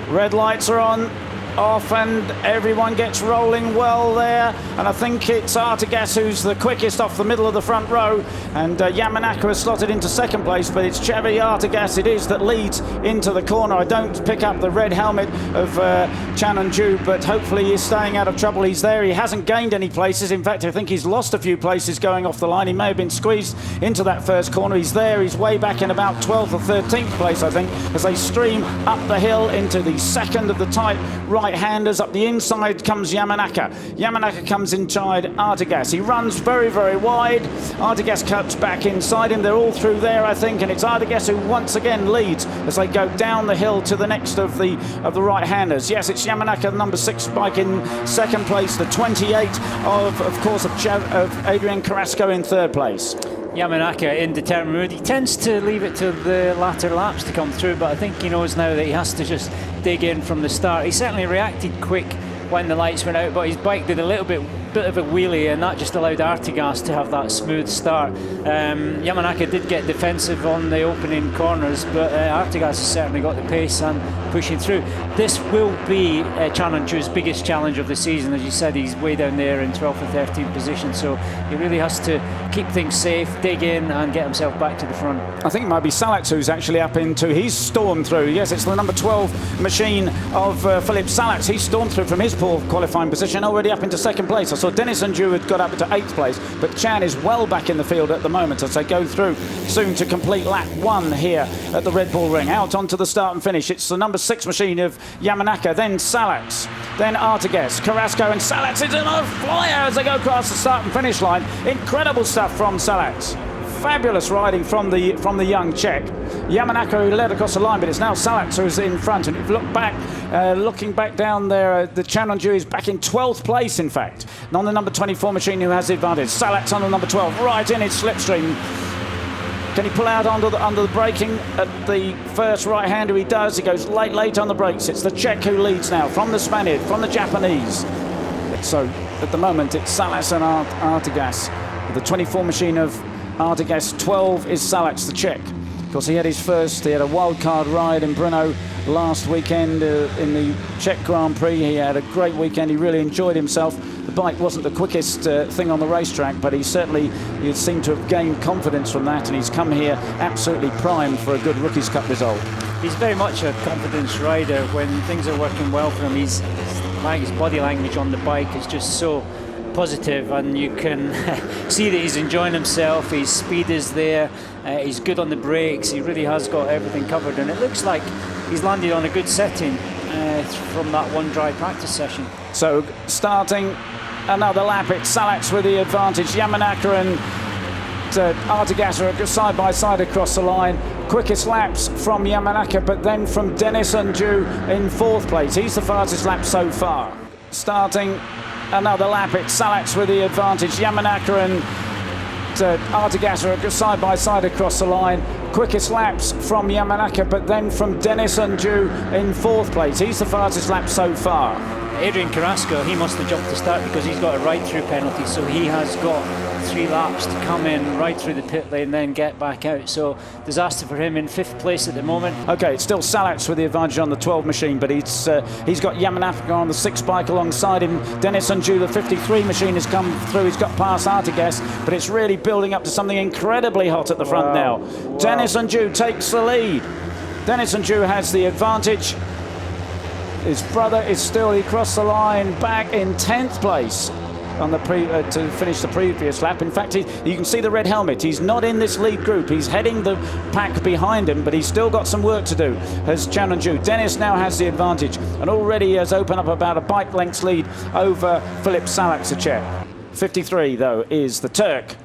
Red lights are on, off, and everyone gets rolling well there. And I think it's Artigas who's the quickest off the middle of the front row. And Yamanaka has slotted into second place, but it's Chevy Artigas it is that leads into the corner. I don't pick up the red helmet of Chan and Ju, but hopefully he's staying out of trouble. He's there. He hasn't gained any places. In fact, I think he's lost a few places going off the line. He may have been squeezed into that first corner. He's there. He's way back in about 12th or 13th place, I think, as they stream up the hill into the second of the tight right-handers. Up the inside comes Yamanaka. Yamanaka comes inside Artigas. He runs very, very wide. Artigas cuts back inside him. They're all through there, I think, and it's Artigas who once again leads as they go down the hill to the next of the right-handers. Yes, it's Yamanaka, number 6 bike in second place. The 28 of course, of Adrian Carrasco in third place. Yamanaka in determined mood. He tends to leave it to the latter laps to come through, but I think he knows now that he has to just dig in from the start. He certainly reacted quick when the lights went out, but his bike did a little bit of a wheelie, and that just allowed Artigas to have that smooth start. Yamanaka did get defensive on the opening corners, but Artigas has certainly got the pace and pushing through. This will be Chan and Ju's biggest challenge of the season. As you said, he's way down there in 12th or 13th position, so he really has to keep things safe, dig in, and get himself back to the front. I think it might be Salats who's actually up into. He's stormed through. Yes, it's the number 12 machine of Philippe Salats. He's stormed through from his poor qualifying position, already up into second place. I saw Dennis and Ju had got up to 8th place, but Chan is well back in the field at the moment as they go through soon to complete lap 1 here at the Red Bull Ring. Out onto the start and finish. It's the number 6 machine of Yamanaka, then Salats, then Artigas, Carrasco, and Salats is in a flyer as they go across the start and finish line. Incredible stuff from Salats. Fabulous riding from the young Czech. Yamanaka who led across the line, but it's now Salats who's in front. And if you look back, looking back down there, the Chan and Ju is back in 12th place, in fact. And on the number 24 machine who has the advantage. Salats on the number 12, right in his slipstream. Can he pull out under the braking at the first right-hander? He does. He goes late on the brakes. It's the Czech who leads now from the Spaniard, from the Japanese. So at the moment it's Salats and Artigas. The 24 machine of Artigas, 12 is Salats, the Czech. Of course, he had a wild card ride in Brno last weekend in the Czech Grand Prix. He had a great weekend. He really enjoyed himself. The bike wasn't the quickest thing on the racetrack, but he seemed to have gained confidence from that, and he's come here absolutely primed for a good Rookies Cup result. He's very much a confidence rider. When things are working well for him, his body language on the bike is just so positive, and you can see that he's enjoying himself. His speed is there, he's good on the brakes. He really has got everything covered, and it looks like he's landed on a good setting from that one dry practice session. So starting another lap, it's Salats with the advantage. Yamanaka and Artigas are side by side across the line. Quickest laps from Yamanaka, but then from Dennis and Ju in 4th place. He's the fastest lap so far. Starting another lap, it's Salats with the advantage. Yamanaka and Artigas are side by side across the line. Quickest laps from Yamanaka, but then from Dennis and Ju in 4th place. He's the fastest lap so far. Adrian Carrasco, he must have jumped to start because he's got a ride-through penalty, so he has got 3 laps to come in, ride through the pit lane, then get back out. So disaster for him in 5th place at the moment. Okay, it's still Salats with the advantage on the 12 machine, but he's got Yamanaka on the 6 bike alongside him. Dennis and Ju, the 53 machine, has come through. He's got past Artigas, but it's really building up to something incredibly hot at the front now. Wow. Dennis and Ju takes the lead. Dennis and Ju has the advantage. His brother is still, he crossed the line back in 10th place on the to finish the previous lap. In fact, you can see the red helmet. He's not in this lead group. He's heading the pack behind him, but he's still got some work to do, as Chan and Ju. Dennis now has the advantage and already has opened up about a bike length's lead over Philippe Salats, the Czech. 53, though, is the Turk.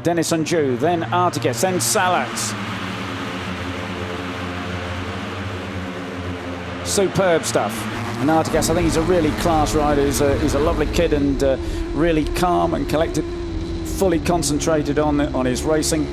Dennis and Ju, then Artigas, then Salats. Superb stuff. And Artigas, I think he's a really class rider. He's a lovely kid and really calm and collected, fully concentrated on his racing.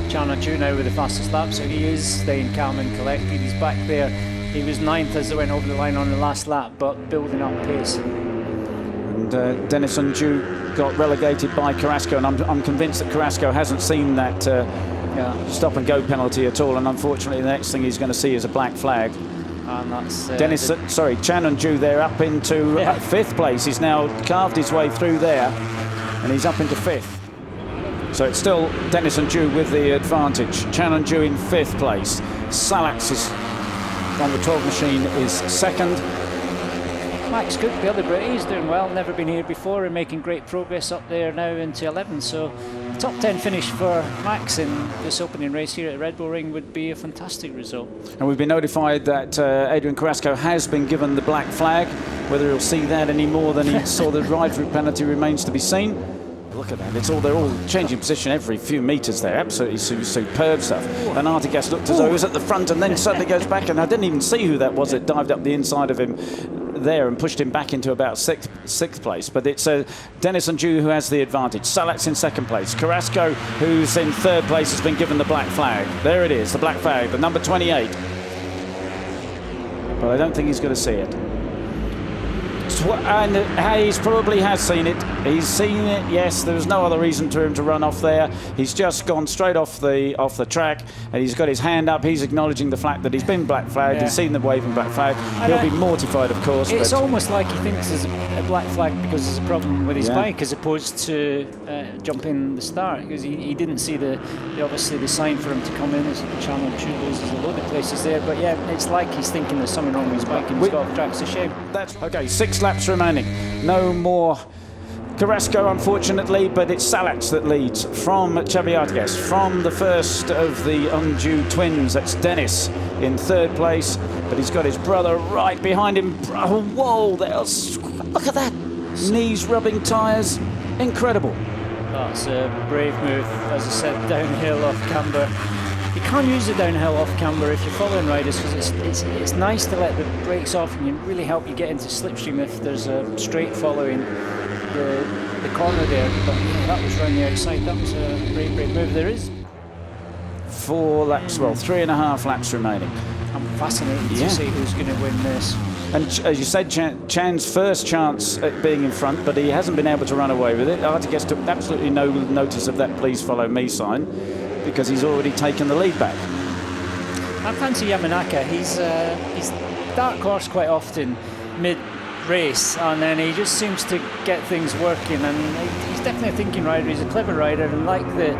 Chan and Ju now with the fastest lap, so he is staying calm and collected. He's back there. He was 9th as they went over the line on the last lap, but building up pace. And Dennis and Ju got relegated by Carrasco, and I'm convinced that Carrasco hasn't seen that stop and go penalty at all, and unfortunately the next thing he's going to see is a black flag. And that's Dennis, Chan and Ju there up into 5th place. He's now carved his way through there, and he's up into 5th. So it's still Dennis and Ju with the advantage. Chan and Ju in 5th place. Salax is on the 12 machine is 2nd. Max Cook, the other Brit, he's doing well, never been here before and making great progress up there now into 11th. So top 10 finish for Max in this opening race here at Red Bull Ring would be a fantastic result. And we've been notified that Adrian Carrasco has been given the black flag. Whether he'll see that any more than he saw the ride-through penalty remains to be seen. Look at that, they're all changing position every few metres there. Absolutely superb stuff. And Artigas looked as though he was at the front and then suddenly goes back, and I didn't even see who that was that dived up the inside of him there and pushed him back into about sixth place. But it's Dennis and Ju who has the advantage. Salax in 2nd place. Carrasco, who's in 3rd place, has been given the black flag. There it is, the black flag, the number 28. But I don't think he's going to see it. And Hayes probably has seen it. He's seen it, yes. There's no other reason for him to run off there. He's just gone straight off the track, and he's got his hand up. He's acknowledging the fact that he's been black flagged. He's seen the waving black flag. He'll be mortified, of course. It's almost like he thinks there's a black flag because there's a problem with his bike, as opposed to jumping the start, because he didn't see obviously the sign for him to come in. As Channel There's a load of places there, but yeah, it's like he's thinking there's something wrong with his bike and he's got off track. It's a shame. That's okay. 6 laps remaining. No more Carrasco, unfortunately, but it's Salax that leads from Xavi Artigas, from the first of the undue twins. That's Dennis in 3rd place, but he's got his brother right behind him. Oh, whoa, look at that. Knees rubbing tyres. Incredible. That's a brave move, as I said, downhill off camber. You can't use the downhill off camber if you're following riders, because it's nice to let the brakes off and you really help you get into slipstream if there's a straight following the corner there. But that was round the outside. That was a brave move. There is 4 laps, well, 3.5 laps remaining. I'm fascinated to see who's going to win this. And as you said, Chan's first chance at being in front, but he hasn't been able to run away with it. Artigas took absolutely no notice of that "Please follow me" sign, because he's already taken the lead back. I fancy Yamanaka. He's dark horse quite often mid-race, and then he just seems to get things working, and he's definitely a thinking rider. He's a clever rider, and like the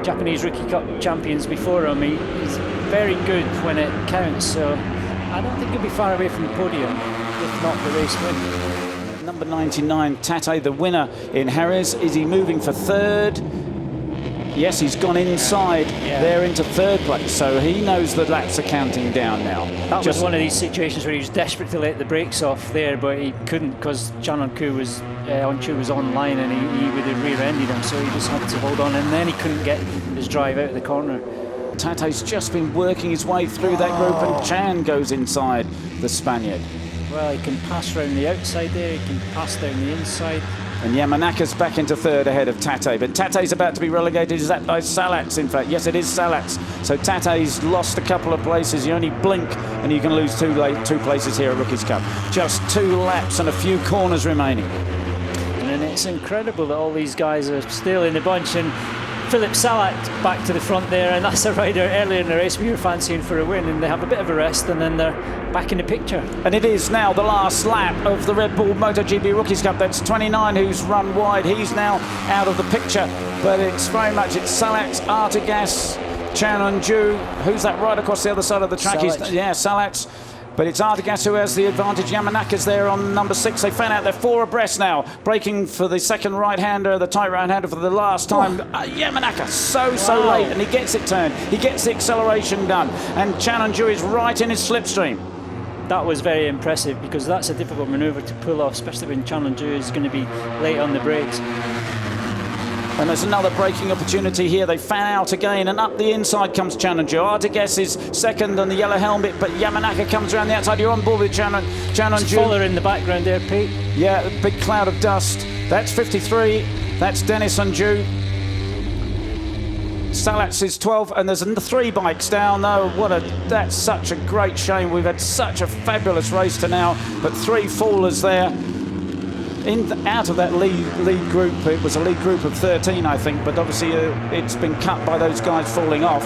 Japanese Rookie Cup champions before him, he's very good when it counts, so I don't think he'll be far away from the podium, if not the race win. Number 99, Tate, the winner in Jerez. Is he moving for 3rd? Yes, he's gone inside there into 3rd place, so he knows the laps are counting down now. That was one of these situations where he was desperate to let the brakes off there, but he couldn't because Chanonku was online, and he would have rear-ended him, so he just had to hold on, and then he couldn't get his drive out of the corner. Tate's just been working his way through that group, and Chan goes inside the Spaniard. Well, he can pass around the outside there, he can pass down the inside. And Yamanaka's back into 3rd ahead of Tate, but Tate's about to be relegated. Is that by Salax, in fact? Yes, it is Salax. So Tate's lost a couple of places. You only blink and you can lose 2 places here at Rookies Cup. Just 2 laps and a few corners remaining. And it's incredible that all these guys are still in the bunch, and Philip Salat back to the front there, and that's a rider earlier in the race we were fancying for a win, and they have a bit of a rest and then they're back in the picture. And it is now the last lap of the Red Bull MotoGP Rookies Cup. That's 29 who's run wide. He's now out of the picture, but it's very much Salax, Artigas, Chan and Ju. Who's that right across the other side of the track? Salax. But it's Artigas who has the advantage. Yamanaka's there on number 6. They found out they're 4 abreast now. Braking for the second right-hander, the tight right-hander for the last time. Yamanaka, so late, and he gets it turned. He gets the acceleration done. And Chan and Ju is right in his slipstream. That was very impressive, because that's a difficult manoeuvre to pull off, especially when Chan and Ju is going to be late on the brakes. And there's another braking opportunity here. They fan out again, and up the inside comes Chan and Ju. Artigas is 2nd on the yellow helmet, but Yamanaka comes around the outside. You're on board with Chan and Ju. Fuller in the background there, Pete. Yeah, a big cloud of dust. That's 53. That's Dennis and Ju. Salax is 12, and there's 3 bikes down. No, that's such a great shame. We've had such a fabulous race to now, but 3 fallers there. Out of that lead group, it was a lead group of 13, I think, but obviously it's been cut by those guys falling off.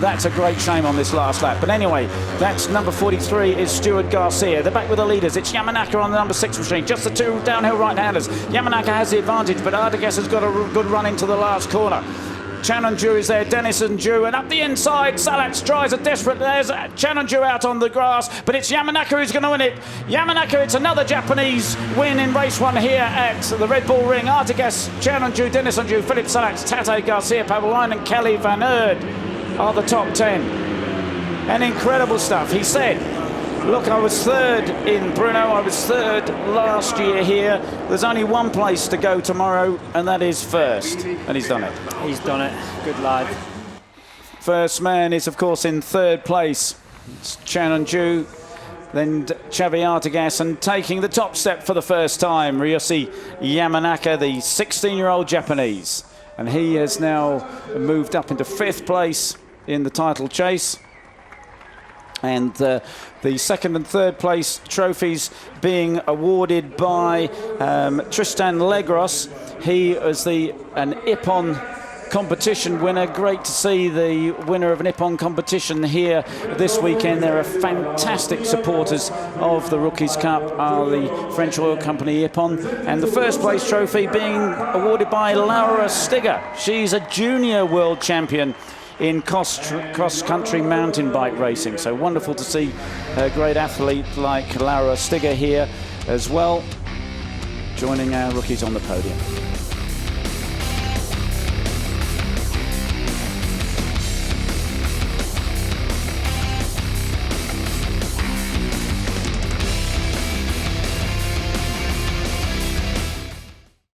That's a great shame on this last lap. But anyway, that's number 43 is Stuart Garcia. They're back with the leaders. It's Yamanaka on the number 6 machine. Just the two downhill right-handers. Yamanaka has the advantage, but Artigas has got a good run into the last corner. Chanonju is there, Denison Ju, and up the inside, Salat tries a desperate, there's Chanonju out on the grass, but it's Yamanaka who's going to win it. Yamanaka, it's another Japanese win in race 1 here at the Red Bull Ring. Artigas, Chanonju, Denison Ju, Philip Salat, Tate Garcia, Pavline and Kelly Van Erd are the top 10. And incredible stuff. He said, look, I was third in Brno, I was third last year here. There's only one place to go tomorrow, and that is first. And he's done it. He's done it. Good lad. First man is, of course, in third place. It's Chanonju, then Xavi Artigas, and taking the top step for the first time, Ryoshi Yamanaka, the 16-year-old Japanese. And he has now moved up into 5th place in the title chase. And the second and third place trophies being awarded by Tristan Legros. He is an Ippon competition winner. Great to see the winner of an Ippon competition here this weekend. There are fantastic supporters of the Rookies Cup, are the French oil company Ippon. And the first place trophy being awarded by Laura Stigger. She's a junior world champion in cross-country mountain bike racing. So wonderful to see a great athlete like Laura Stigger here as well, joining our rookies on the podium.